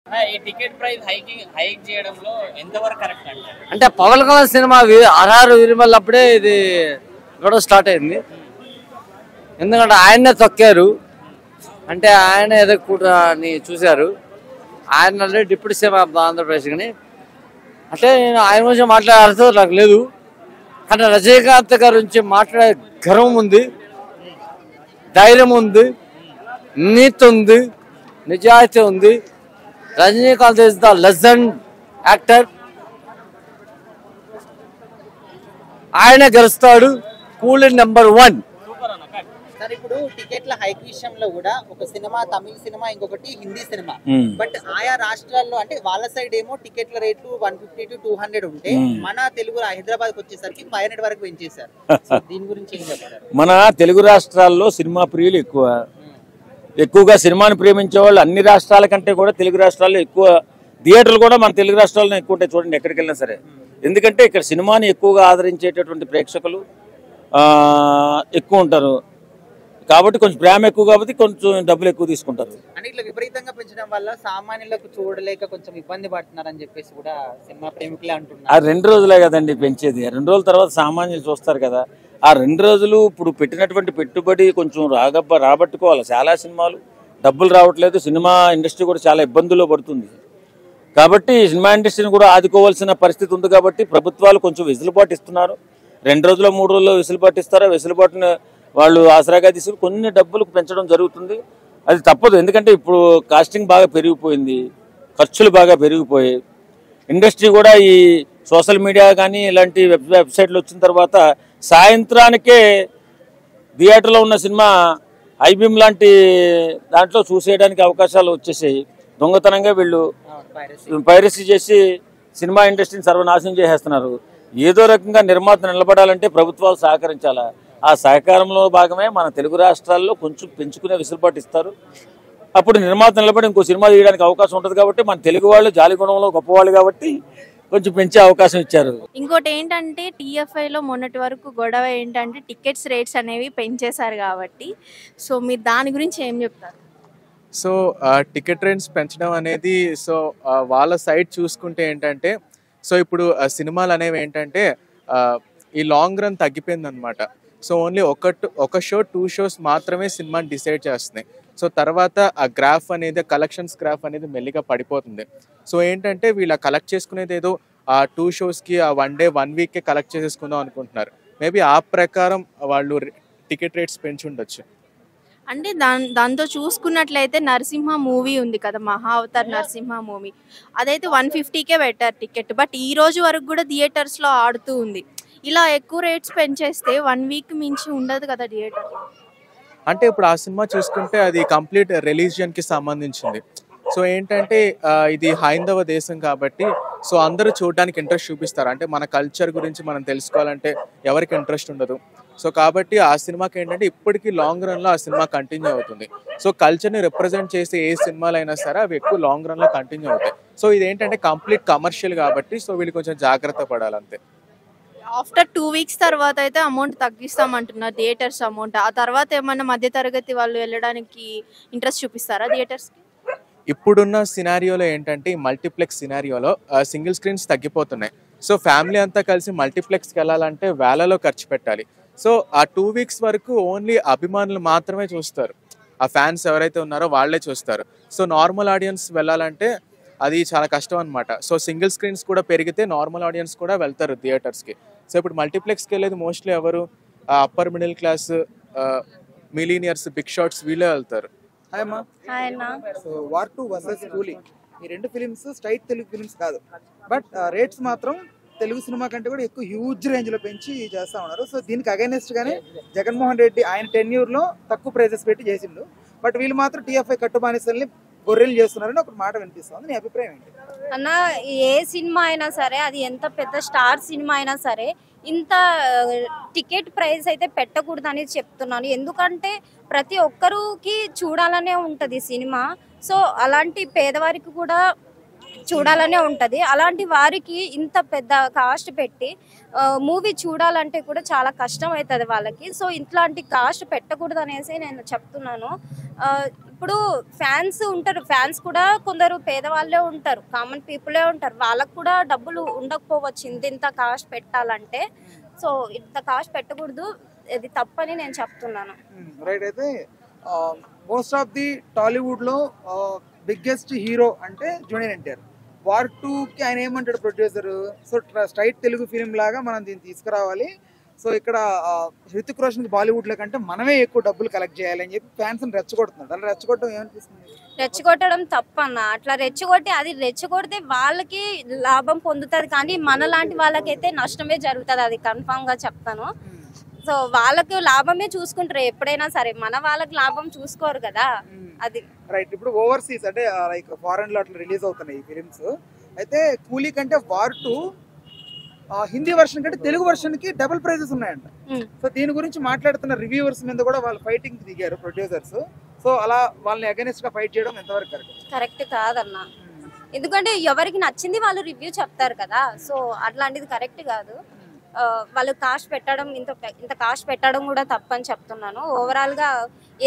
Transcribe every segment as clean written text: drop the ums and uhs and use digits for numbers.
ఈ ticket price hike చేయడంలో ఎంతవరకు కరెక్ట్ అంటే పవన్ కళ్యాణ్ సినిమా ఆర్ఆర్ విరిమల్లప్పుడే ఇది గొడవ స్టార్ట్ అయింది. ఎందుకంటే ఆయన్నే తొక్కారు, అంటే ఆయన ఎదగకూడని చూశారు. ఆయన already deputy CM of Andhra Pradesh కానీ అంటే నేను ఆయన గురించి మాట్లాడే అర్థం నాకు లేదు. కానీ రజనీకాంత్ గారి గురించి మాట్లాడే గర్వం ఉంది, ధైర్యం ఉంది, నీతి ఉంది, నిజాయితీ ఉంది. Rajinikanth is the legend actor. ఆయన గెలుస్తాడు, కూల్ నెంబర్ 1. సార్ ఇప్పుడు టికెట్ల హైక్ విషయంలో కూడా ఒక సినిమా తమిళ సినిమా, ఇంకొకటి హిందీ సినిమా, బట్ ఆయా రాష్ట్రాల్లో అంటే వాళ్ళ సైడ్ ఏమో టికెట్ల రేట్లు 150 to 200 ఉంటే మన తెలుగు హైదరాబాద్ వచ్చేసరికి 500 వరకు పెంచేశారు. దీని గురించి ఏం చెప్తారు? మన తెలుగు రాష్ట్రాల్లో సినిమా ప్రియులు ఎక్కువగా సినిమాని ప్రేమించే వాళ్ళు అన్ని రాష్ట్రాల కంటే కూడా తెలుగు రాష్ట్రాల్లో ఎక్కువ. థియేటర్లు కూడా మన తెలుగు రాష్ట్రాల్లో ఎక్కువ ఉంటాయి చూడండి, ఎక్కడికి వెళ్ళినా సరే. ఎందుకంటే ఇక్కడ సినిమాని ఎక్కువగా ఆదరించేటటువంటి ప్రేక్షకులు ఎక్కువ ఉంటారు కాబట్టి, కొంచెం ప్రేమ ఎక్కువ కాబట్టి కొంచెం డబ్బులు ఎక్కువ తీసుకుంటారు. అంటే ఇట్లా విపరీతంగా పెంచడం వల్ల సామాన్యులకు చూడలేక కొంచెం ఇబ్బంది పడుతున్నారని చెప్పేసి కూడా సినిమా ప్రేమికులే అంటున్నారు. ఆ 2 రోజులే కదండి పెంచేది, 2 రోజుల తర్వాత సామాన్యులు చూస్తారు కదా. ఆ 2 రోజులు ఇప్పుడు పెట్టినటువంటి పెట్టుబడి కొంచెం రాబట్టుకోవాలి. చాలా సినిమాలు డబ్బులు రావట్లేదు, సినిమా ఇండస్ట్రీ కూడా చాలా ఇబ్బందుల్లో పడుతుంది. కాబట్టి సినిమా ఇండస్ట్రీని కూడా ఆదుకోవాల్సిన పరిస్థితి ఉంది. కాబట్టి ప్రభుత్వాలు కొంచెం వెసులుబాటు ఇస్తున్నారు. 2 రోజులు 3 రోజుల్లో వెసులుబాటు ఇస్తారు. వెసులుబాటును వాళ్ళు ఆసరాగా తీసుకుని కొన్ని డబ్బులు పెంచడం జరుగుతుంది. అది తప్పదు, ఎందుకంటే ఇప్పుడు కాస్టింగ్ బాగా పెరిగిపోయింది, ఖర్చులు బాగా పెరిగిపోయాయి. ఇండస్ట్రీ కూడా ఈ సోషల్ మీడియా కానీ ఇలాంటి వెబ్సైట్లు వచ్చిన తర్వాత సాయంత్రానికే థియేటర్లో ఉన్న సినిమా ఐబీఎం లాంటి దాంట్లో చూసేయడానికి అవకాశాలు వచ్చేసాయి. దొంగతనంగా వీళ్ళు పైరసీ చేసి సినిమా ఇండస్ట్రీని సర్వనాశనం చేసేస్తున్నారు. ఏదో రకంగా నిర్మాత నిలబడాలంటే ప్రభుత్వాలు సహకరించాలా. ఆ సహకారంలో భాగమే మన తెలుగు రాష్ట్రాల్లో కొంచెం పెంచుకునే వెసులుబాటు ఇస్తారు. అప్పుడు నిర్మాత నిలబడి ఇంకో సినిమా తీయడానికి అవకాశం ఉంటుంది. కాబట్టి మన తెలుగు వాళ్ళు జాలిగుణంలో గొప్పవాళ్ళు కాబట్టి కొంచెం పెంచే అవకాశం ఇచ్చారు. ఇంకోటి ఏంటంటే టీఎఫ్ఐలో మొన్నటి వరకు గొడవ ఏంటంటే టికెట్స్ రేట్స్ అనేవి పెంచేశారు కాబట్టి, సో మీరు దాని గురించి ఏం చెప్తారు? సో టికెట్ రేట్స్ పెంచడం అనేది సో వాళ్ళ సైడ్ చూసుకుంటే ఏంటంటే, సో ఇప్పుడు సినిమాలు అనేవి ఏంటంటే ఈ లాంగ్ రన్ తగ్గిపోయింది అనమాట. సో ఓన్లీ ఒక షో 2 షోస్ మాత్రమే సినిమాని డిసైడ్ చేస్తున్నాయి. సో తర్వాత ఆ గ్రాఫ్ అనేది, కలెక్షన్స్ గ్రాఫ్ అనేది మెల్లిగా పడిపోతుంది. సో ఏంటంటే వీళ్ళు కలెక్ట్ చేసుకునేది ఏదో ఆ 2 షోస్కి ఆ 1 డే 1 వీక్కే కలెక్ట్ చేసేసుకుందాం అనుకుంటున్నారు. మేబీ ఆ ప్రకారం వాళ్ళు టికెట్ రేట్స్ పెంచి ఉండొచ్చు. అంటే దాంతో చూసుకున్నట్లయితే నరసింహ మూవీ ఉంది కదా, మహా అవతార్ నరసింహ మూవీ, అదైతే 150కే పెట్టారు టికెట్. బట్ ఈ రోజు వరకు కూడా థియేటర్స్లో ఆడుతూ ఉంది. ఇలా ఎక్కువ రేట్స్ పెంచేస్తే 1 వీక్ మించి ఉండదు కదా థియేటర్. అంటే ఇప్పుడు ఆ సినిమా చూసుకుంటే అది కంప్లీట్ రిలీజియన్కి సంబంధించింది. సో ఏంటంటే ఇది హైందవ దేశం కాబట్టి సో అందరూ చూడడానికి ఇంట్రెస్ట్ చూపిస్తారు. అంటే మన కల్చర్ గురించి మనం తెలుసుకోవాలంటే ఎవరికి ఇంట్రెస్ట్ ఉండదు. సో కాబట్టి ఆ సినిమాకి ఏంటంటే ఇప్పటికీ లాంగ్ రన్లో ఆ సినిమా కంటిన్యూ అవుతుంది. సో కల్చర్ని రిప్రజెంట్ చేసే ఏ సినిమాలు అయినా సరే అవి ఎక్కువ లాంగ్ రన్లో కంటిన్యూ అవుతాయి. సో ఇదేంటంటే కంప్లీట్ కమర్షియల్ కాబట్టి సో వీళ్ళు కొంచెం జాగ్రత్త పడాలంతే. ఆఫ్టర్ 2 వీక్స్ తర్వాత అయితే అమౌంట్ తగ్గిస్తామంటున్నారు థియేటర్స్ అమౌంట్. ఆ తర్వాత ఏమన్నా మధ్యతరగతి వాళ్ళు వెళ్ళడానికి ఇంట్రెస్ట్ చూపిస్తారా థియేటర్స్కి? ఇప్పుడున్న సినారియోలో ఏంటంటే ఈ మల్టీప్లెక్స్ సినారియోలో సింగిల్ స్క్రీన్స్ తగ్గిపోతున్నాయి. సో ఫ్యామిలీ అంతా కలిసి మల్టీప్లెక్స్కి వెళ్ళాలంటే వేలలో ఖర్చు పెట్టాలి. సో ఆ 2 వీక్స్ వరకు ఓన్లీ అభిమానులు మాత్రమే చూస్తారు. ఆ ఫ్యాన్స్ ఎవరైతే ఉన్నారో వాళ్ళే చూస్తారు. సో నార్మల్ ఆడియన్స్ వెళ్ళాలంటే అది చాలా కష్టం అనమాట. సో సింగిల్ స్క్రీన్స్ కూడా పెరిగితే నార్మల్ ఆడియన్స్ కూడా వెళ్తారు థియేటర్స్కి. సో ఇప్పుడు మల్టీప్లెక్స్కి వెళ్ళేది మోస్ట్లీ ఎవరు, upper middle class, millionaires, big shots వీళ్ళే వెళ్తారు. హాయ్ అమ్మా. హాయ్ అన్న. సో వార్ 2 వర్సెస్ కూలీ, ఈ 2 ఫిలిమ్స్ స్ట్రైట్ తెలుగు ఫిలిమ్స్ కాదు, బట్ రేట్స్ మాత్రం తెలుగు సినిమా కంటే కూడా ఎక్కువ హ్యూజ్ రేంజ్లో పెంచి చేస్తూ ఉన్నారు. సో దీనికి అగైనెస్ట్గానే జగన్మోహన్ రెడ్డి ఆయన టెన్యూర్లో తక్కువ ప్రైజెస్ పెట్టి చేసిండు. బట్ వీళ్ళు మాత్రం టీఎఫ్ఐ కట్టుబానిసల్ని గొర్రెలు చేస్తున్నారని ఒక మాట వినిపిస్తుంది. నీ అభిప్రాయం ఏంటి అన్న? ఏ సినిమా అయినా సరే, అది ఎంత పెద్ద స్టార్ సినిమా అయినా సరే, ఇంత టికెట్ ప్రైస్ అయితే పెట్టకూడదని చెప్తున్నాను. ఎందుకంటే ప్రతి ఒక్కరికి చూడాలనే ఉంటుంది సినిమా. సో అలాంటి పేదవారికి కూడా చూడాలనే ఉంటుంది. అలాంటి వారికి ఇంత పెద్ద కాస్ట్ పెట్టి మూవీ చూడాలంటే కూడా చాలా కష్టం అవుతుంది వాళ్ళకి. సో ఇట్లాంటి కాస్ట్ పెట్టకూడదు అనేసి నేను చెప్తున్నాను. ఇప్పుడు ఫ్యాన్స్ ఉంటారు, ఫ్యాన్స్ కూడా కొందరు పేదవాళ్ళే ఉంటారు, కామన్ పీపులే ఉంటారు, వాళ్ళకు కూడా డబ్బులు ఉండకపోవచ్చు ఇంత కాస్ట్ పెట్టాలంటే. సో ఇంత కాస్ట్ పెట్టకూడదు, ఇది తప్పని నేను చెప్తున్నాను. రైట్. అయితే మోస్ట్ ఆఫ్ ది టాలీవుడ్ లో బిగ్గెస్ట్ హీరో అంటే జూనియర్ ఎన్టీఆర్. వార్ 2కి ఆయన ఏమంటాడు producer, so straight Telugu film లాగా మనం దీన్ని తీసుకురావాలి, సో ఇక్కడ హృతిక్ రోషన్ బాలీవుడ్ లో కంటే మనమే ఎక్కువ డబ్బులు కలెక్ట్ చేయాలని చెప్పి ఫ్యాన్స్ రెచ్చగొడుతున్నాడు. అలా రెచ్చగొట్టడం ఏమనిపిస్తుంది? రెచ్చగొట్టడం తప్పన్న. అట్లా రెచ్చగొడితే వాళ్ళకి లాభం పొందుతుంది, కానీ మన లాంటి వాళ్ళకైతే నష్టమే జరుగుతుంది, అది కన్ఫామ్ గా చెప్తాను. సో వాళ్ళకు లాభమే చూసుకుంటారు ఎప్పుడైనా సరే, మన వాళ్ళకి లాభం చూసుకోరు కదా, అది రైట్. ఇప్పుడు ఓవర్సీస్ అంటే లైక్ ఫారెన్ లో అట్లా రిలీజ్ అవుతున్నాయి ఈ ఫిలిమ్స్. అయితే కూలీ కంటే వార్ 2 హిందీ వర్షన్ కంటే తెలుగు వర్షన్ కి డబుల్ ప్రైజెస్ ఉన్నాయంట. సో దీని గురించి మాట్లాడుతున్న రివ్యూవర్స్ మీద కూడా వాళ్ళు ఫైటింగ్ దిగారు ప్రొడ్యూసర్స్. సో అలా వాళ్ళని అగైనెస్ట్ గా ఫైట్ చేయడం ఎంతవరకు కరెక్ట్ కాదన్న, ఎందుకంటే ఎవరికి నచ్చింది వాళ్ళు రివ్యూ చెప్తారు కదా, సో అట్లాంటిది కరెక్ట్ కాదు. వాళ్ళు కాస్ట్ పెట్టడం, ఇంత కాస్ట్ పెట్టడం కూడా తప్పని చెప్తున్నాను. ఓవరాల్ గా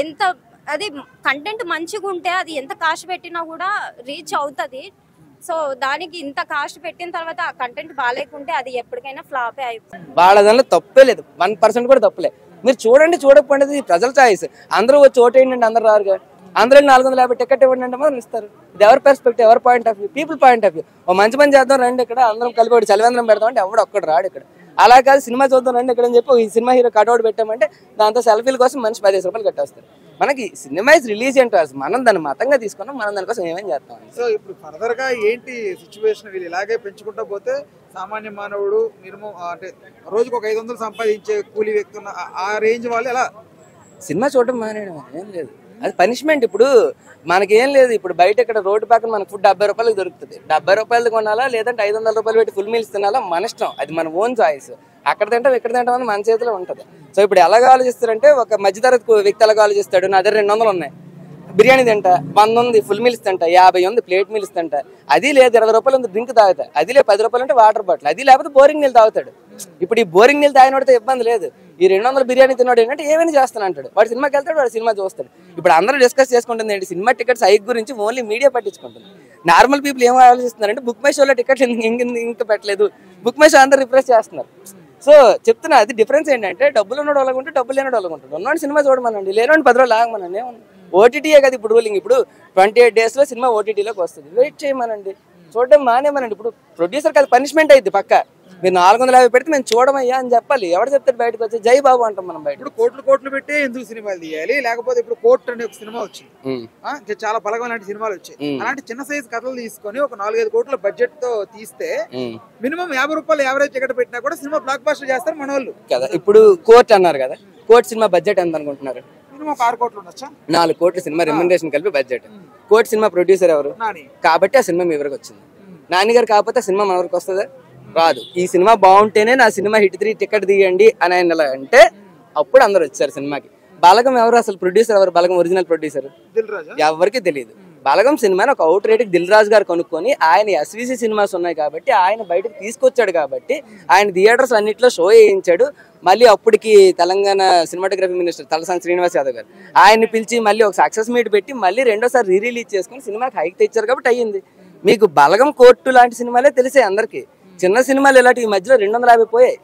ఎంత అది కంటెంట్ మంచిగా ఉంటే అది ఎంత కాస్ట్ పెట్టినా కూడా రీచ్ అవుతుంది. సో దానికి ఇంత కాస్ట్ పెట్టిన తర్వాత ఆ కంటెంట్ బాగాలేకుంటే అది ఎప్పటికైనా ఫ్లాపే అయిపోతుంది. వాళ్ళ దానిలో తప్పే లేదు, 1% కూడా తప్పలే. మీరు చూడండి చూడకపోండి ప్రజల చాయిస్. అందరూ వచ్చి ఓటేయండి, అందరూ రారుగా. అందరూ 450 టికెట్ ఇవ్వండి అంటే మనం ఇస్తారు. ఇది ఎవరి పర్స్పెక్టివ్, ఎవరి point of view, people point of view. ఓ మంచి పని చేద్దాం రండి, ఇక్కడ అందరం కలిపి ఒకటి చలివేంద్రం పెడదాం అంటే ఎవడు ఒక్కడు రాడు ఇక్కడ. అలా కాదు, సినిమా చూద్దాం రండి ఇక్కడ అని చెప్పి ఈ సినిమా హీరో కట్అవుట్ పెట్టామంటే దాంతో సెల్ఫీల కోసం మనిషి 15 రూపాయలు కట్టేస్తారు. మనకి సినిమా ఇస్ రిలీజ్ ఏంటారు, మనం దాన్ని మతంగా తీసుకున్నాం, మనం దానికోసం ఏమేం చేస్తాం. సో ఇప్పుడు ఫర్దర్ గా ఏంటి సిచ్యువేషన్? వీళ్ళు ఇలాగే పెంచుకుంటా పోతే సామాన్య మానవుడు మినిమం అంటే రోజుకు ఒక 500 సంపాదించే కూలీ వ్యక్తి ఉన్న ఆ రేంజ్ వాళ్ళు ఎలా సినిమా చూడడం మానేయడం ఏం లేదు, అది పనిష్మెంట్. ఇప్పుడు మనకేం లేదు, ఇప్పుడు బయట ఇక్కడ రోడ్డు పక్కన మనకు ఫుడ్ 70 రూపాయలకు దొరుకుతుంది. 70 రూపాయలు కొనాలా లేదంటే 500 రూపాయలు పెట్టి ఫుల్ మీల్స్ తినాలా, మన ఇష్టం, అది మన ఓన్ చాయిస్. అక్కడ తింటాం ఇక్కడ తింటాం అని మన చేతిలో ఉంటుంది. సో ఇప్పుడు ఎలాగ ఆలోచిస్తారంటే, ఒక మధ్యతరగతి వ్యక్తి ఎలాగ ఆలోచిస్తాడు, నా దగ్గర 200 ఉన్నాయి, బిర్యానీ తింటా, 100 ఉంది, ఫుల్ మీల్స్ తింటా, 50 ఉంది ప్లేట్ మీల్స్ తింటా, అది లేదు 20 రూపాయలు ఉంది డ్రింక్ తాగుతా, అది లేదు 10 రూపాయలు అంటే వాటర్ బాటిల్, అది లేకపోతే బోరింగ్ నీళ్ళు తాగుతాడు. ఇప్పుడు ఈ బోరింగ్ నీళ్ళు తాగినోడితే ఇబ్బంది లేదు. ఈ 200 బిర్యానీ తిన్నాడు ఏంటంటే ఏమైనా చేస్తాను అంటాడు. వాడు సినిమాకి వెళ్తాడు, వాడు సినిమా చూస్తాడు. ఇప్పుడు అందరూ డిస్కస్ చేసుకుంటుంది ఏంటి, సినిమా టికెట్స్ హైక్ గురించి ఓన్లీ మీడియా పట్టించుకుంటుంది. నార్మల్ పీపుల్ ఏం ఆలోచిస్తున్నారంటే, బుక్ మై షోలో టికెట్లు ఇంకా పెట్టలేదు, బుక్ మై షో అందరూ రిప్రెస్ చేస్తున్నారు. సో చెప్తున్నా, అది డిఫరెన్స్ ఏంటంటే, డబ్బులు ఉన్నోడు వాళ్ళకుంటే డబ్బులు లేనోడు వాళ్ళకుంటాడు. ఉన్నోడు సినిమా చూడమనండి, లేనోడు 10 రోజులు ఆగమనండి. ఓటీటీయే కదా ఇప్పుడు రూలింగ్. ఇప్పుడు 28 days లో సినిమా ఓటీటీలోకి వస్తుంది, వెయిట్ చేయమనండి, చూడడం మానేమనండి. ఇప్పుడు ప్రొడ్యూసర్కి అది పనిష్మెంట్ అయింది పక్క. మీరు 450 పెడితే మేము చూడమయ్యా అని చెప్పాలి. ఎవరు చెప్తాడు బయటకు వచ్చి జై బాబు అంటాం మనం బయట. ఇప్పుడు కోట్లు పెట్టి ఎందుకు సినిమాలు తీయాలి? లేకపోతే ఇప్పుడు కోర్టు అనే ఒక సినిమా వచ్చింది, చాలా బలగం లాంటి సినిమాలు వచ్చాయి. అలాంటి చిన్న సైజ్ కథలు తీసుకొని ఒక 4-5 కోట్ల బడ్జెట్ తో తీస్తే మినిమం 50 రూపాయలు యావరేజ్ టికెట్ పెట్టినా కూడా సినిమా బ్లాక్ బస్టర్ చేస్తారు మన వాళ్ళు కదా. ఇప్పుడు కోర్టు అన్నారు కదా, కోర్టు సినిమా బడ్జెట్ ఎంత అనుకుంటున్నారు? మినిమం 6 కోట్లు ఉండొచ్చా? 4 కోట్ల సినిమా రెమ్యునరేషన్ కలిపి బడ్జెట్. కోర్టు సినిమా ప్రొడ్యూసర్ ఎవరు? కాబట్టి ఆ సినిమా మీ వరకు వచ్చింది. నాని గారు కాకపోతే సినిమా మన వరకు వస్తుందా? రాదు. ఈ సినిమా బాగుంటేనే నా సినిమా హిట్ 3 టికెట్ తీయండి అని ఆయన అంటే అప్పుడు అందరు వచ్చారు సినిమాకి. బలగం ఎవరు అసలు ప్రొడ్యూసర్ ఎవరు? బలగం ఒరిజినల్ ప్రొడ్యూసర్ ఎవరికి తెలియదు. బలగం సినిమాని ఒక అవుట్ రేట్ దిల్ రాజు గారు కొనుక్కొని ఆయన ఎస్విసి సినిమాస్ ఉన్నాయి కాబట్టి ఆయన బయటకు తీసుకొచ్చాడు, కాబట్టి ఆయన థియేటర్స్ అన్నింటిలో షో వేయించాడు. మళ్ళీ అప్పటికి తెలంగాణ సినిమాటోగ్రఫీ మినిస్టర్ తలసాని శ్రీనివాస్ యాదవ్ గారు ఆయన్ని పిలిచి మళ్ళీ ఒక సక్సెస్ మీట్ పెట్టి మళ్ళీ రెండోసారి రిలీజ్ చేసుకుని సినిమాకి హైక్ తెచ్చారు కాబట్టి అయ్యింది. మీకు బలగం కోర్టు లాంటి సినిమాలే తెలిసే అందరికి. చిన్న సినిమాలు ఇలాంటి ఈ మధ్యలో 250 పోయాయి,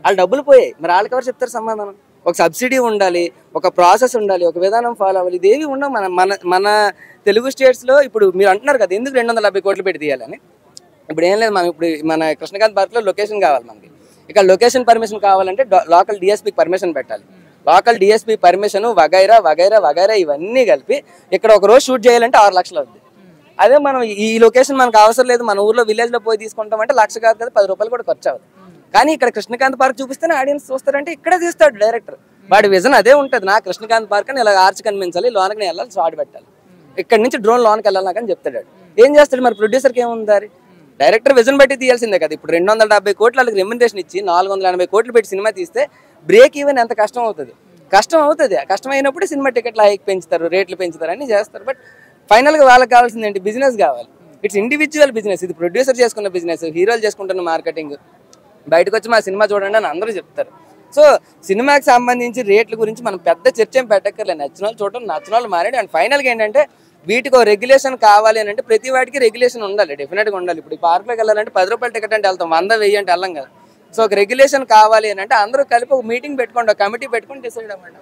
వాళ్ళు డబ్బులు పోయాయి. మరి వాళ్ళకి ఎవరు చెప్తారు సమాధానం? ఒక సబ్సిడీ ఉండాలి, ఒక ప్రాసెస్ ఉండాలి, ఒక విధానం ఫాలో అవ్వాలి. ఇదేవి ఉండవు మన మన మన తెలుగు స్టేట్స్లో. ఇప్పుడు మీరు అంటున్నారు కదా ఎందుకు 250 కోట్లు పెట్టి తీయాలని. ఇప్పుడు ఏం లేదు, మనం ఇప్పుడు మన కృష్ణకాంత్ పార్క్లో లొకేషన్ కావాలి మనకి. ఇక్కడ లొకేషన్ పర్మిషన్ కావాలంటే లోకల్ డిఎస్పీకి పర్మిషన్ పెట్టాలి. లోకల్ డిఎస్పీ పర్మిషన్ వగైరా వగైరా వగైరా ఇవన్నీ కలిపి ఇక్కడ ఒక రోజు షూట్ చేయాలంటే 6 లక్షలు అవుతుంది. అదే మనం ఈ లొకేషన్ మనకు అవసరం లేదు, మన ఊర్లో విలేజ్లో పోయి తీసుకుంటామంటే 1 లక్ష కాదు కదా, 10 రూపాయలు కూడా ఖర్చు అవ్వదు. కానీ ఇక్కడ కృష్ణకాంత్ పార్క్ చూపిస్తేనే ఆడియన్స్ చూస్తారంటే ఇక్కడే తీస్తాడు డైరెక్టర్. వాడి విజన్ అదే ఉంటుంది, నా కృష్ణకాంత్ పార్క్ అని ఇలా ఆర్చ్ కనిపించాలి, లోనకి నేను వెళ్ళాలి, షాట్ పెట్టాలి, ఇక్కడ నుంచి డ్రోన్ లోనకి వెళ్ళాలి నాకు అని చెప్తాడు. ఏం చేస్తాడు మరి? ప్రొడ్యూసర్కి ఏముంది? డైరెక్టర్ విజన్ బట్టి తీయాల్సిందే కదా. ఇప్పుడు 270 కోట్లు వాళ్ళకి రెమ్యునరేషన్ ఇచ్చి 480 కోట్లు పెట్టి సినిమా తీస్తే బ్రేక్ ఈవెన్ ఎంత కష్టం అవుతుంది. కష్టం అయినప్పుడు సినిమా టికెట్లు హైక్ పెంచుతారు, రేట్లు పెంచుతారు, అన్ని చేస్తారు. బట్ ఫైనల్గా వాళ్ళకి కావాల్సింది ఏంటి? బిజినెస్ కావాలి. It's individual business. ఇది ప్రొడ్యూసర్ చేసుకున్న బిజినెస్, హీరోలు చేసుకుంటున్న మార్కెటింగ్. బయటకు వచ్చి మా సినిమా చూడండి అని అందరూ చెప్తారు. సో సినిమాకి సంబంధించి రేట్ల గురించి మనం పెద్ద చర్చ ఏం పెట్టక్కర్లేదు. నచ్చిన వాళ్ళు చూడటం, నచ్చిన వాళ్ళు మారాడు. అండ్ ఫైనల్గా ఏంటంటే వీటికి రెగ్యులేషన్ కావాలి అని అంటే ప్రతి వాటికి రెగ్యులేషన్ ఉండాలి, డెఫినెట్గా ఉండాలి. ఇప్పుడు ఈ పార్క్లోకి వెళ్ళాలంటే 10 రూపాయల టికెట్ అంటే వెళ్తాం, 100, 1000 అంటే వెళ్ళం కదా. సో ఒక రెగ్యులేషన్ కావాలి అని అంటే అందరూ కలిపి ఒక మీటింగ్ పెట్టుకోండి, ఒక కమిటీ పెట్టుకొని డిసైడ్ అవ్వండి.